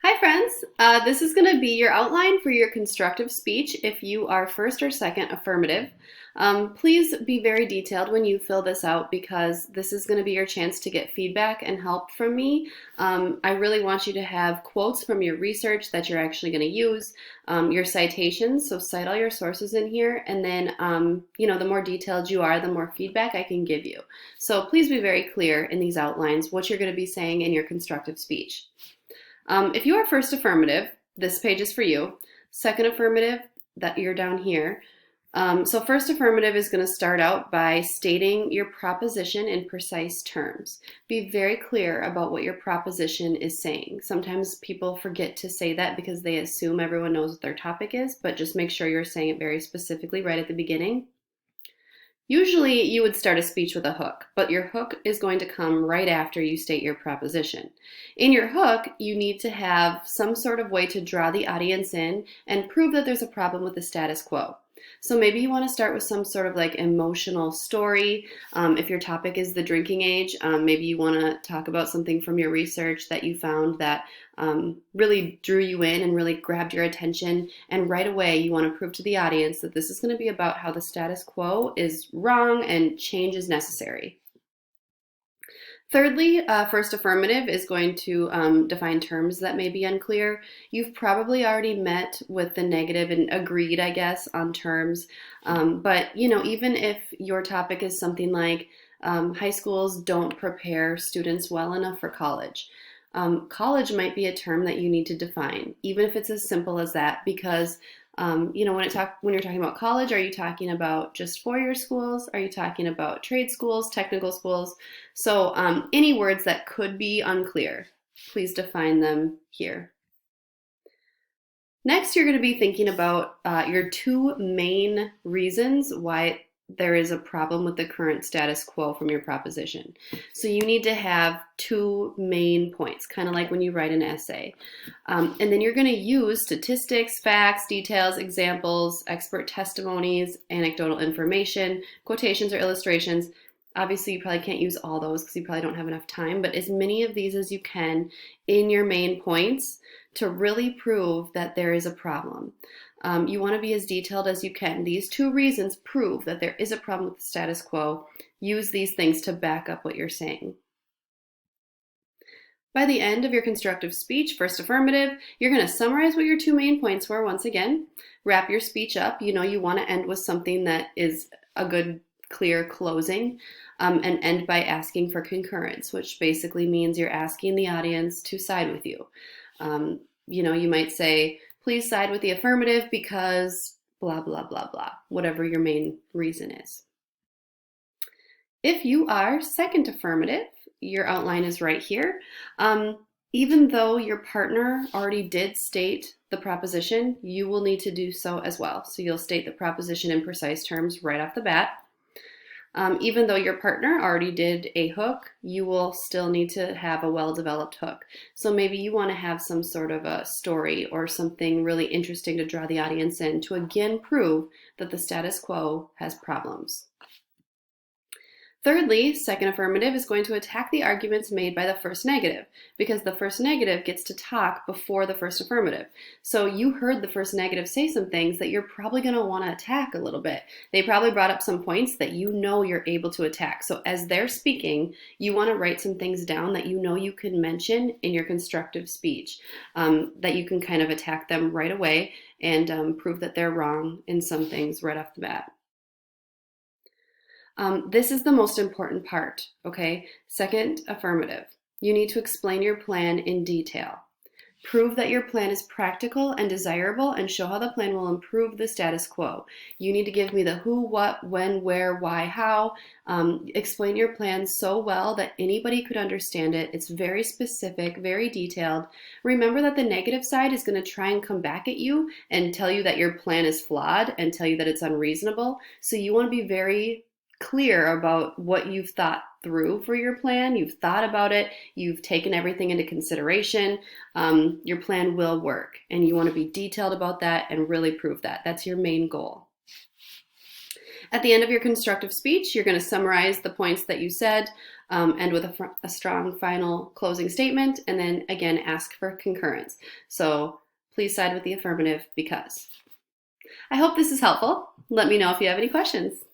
Hi friends, this is going to be your outline for your constructive speech if you are first or second affirmative. Please be very detailed when you fill this out because this is going to be your chance to get feedback and help from me. I really want you to have quotes from your research that you're actually going to use, your citations, so cite all your sources in here, and then the more detailed you are, the more feedback I can give you. So please be very clear in these outlines what you're going to be saying in your constructive speech. If you are first affirmative, this page is for you. Second affirmative, that you're down here. So first affirmative is going to start out by stating your proposition in precise terms. Be very clear about what your proposition is saying. Sometimes people forget to say that because they assume everyone knows what their topic is, but just make sure you're saying it very specifically right at the beginning. Usually you would start a speech with a hook, but your hook is going to come right after you state your proposition. In your hook, you need to have some sort of way to draw the audience in and prove that there's a problem with the status quo. So maybe you want to start with some sort of like emotional story. If your topic is the drinking age, maybe you want to talk about something from your research that you found that really drew you in and really grabbed your attention. And right away, you want to prove to the audience that this is going to be about how the status quo is wrong and change is necessary. Thirdly, first affirmative is going to define terms that may be unclear. You've probably already met with the negative and agreed, I guess, on terms. But even if your topic is something like high schools don't prepare students well enough for college, college might be a term that you need to define, even if it's as simple as that, because when you're talking about college, are you talking about just four-year schools? Are you talking about trade schools, technical schools? So any words that could be unclear, please define them here. Next, you're going to be thinking about your two main reasons why there is a problem with the current status quo from your proposition. So you need to have two main points, kind of like when you write an essay. And then you're going to use statistics, facts, details, examples, expert testimonies, anecdotal information, quotations or illustrations. Obviously, you probably can't use all those because you probably don't have enough time, but as many of these as you can in your main points to really prove that there is a problem. You want to be as detailed as you can. These two reasons prove that there is a problem with the status quo. Use these things to back up what you're saying. By the end of your constructive speech, first affirmative, you're going to summarize what your two main points were once again. Wrap your speech up. You want to end with something that is a good, clear closing, and end by asking for concurrence, which basically means you're asking the audience to side with you. You might say, please side with the affirmative because blah, blah, blah, blah, whatever your main reason is. If you are second affirmative, your outline is right here. Even though your partner already did state the proposition, you will need to do so as well. So you'll state the proposition in precise terms right off the bat. Even though your partner already did a hook, you will still need to have a well-developed hook. So maybe you want to have some sort of a story or something really interesting to draw the audience in to again prove that the status quo has problems. Thirdly, second affirmative is going to attack the arguments made by the first negative because the first negative gets to talk before the first affirmative. So you heard the first negative say some things that you're probably going to want to attack a little bit. They probably brought up some points that you're able to attack. So as they're speaking, you want to write some things down that you can mention in your constructive speech, that you can kind of attack them right away and prove that they're wrong in some things right off the bat. This is the most important part, okay? Second affirmative. You need to explain your plan in detail. Prove that your plan is practical and desirable and show how the plan will improve the status quo. You need to give me the who, what, when, where, why, how. Explain your plan so well that anybody could understand it. It's very specific, very detailed. Remember that the negative side is going to try and come back at you and tell you that your plan is flawed and tell you that it's unreasonable. So you want to be very clear about what you've thought through for your plan. You've thought about it. You've taken everything into consideration. Your plan will work, and you want to be detailed about that and really prove that. That's your main goal. At the end of your constructive speech, you're going to summarize the points that you said. end with a strong final closing statement, and then again ask for concurrence. So please side with the affirmative because. I hope this is helpful. Let me know if you have any questions.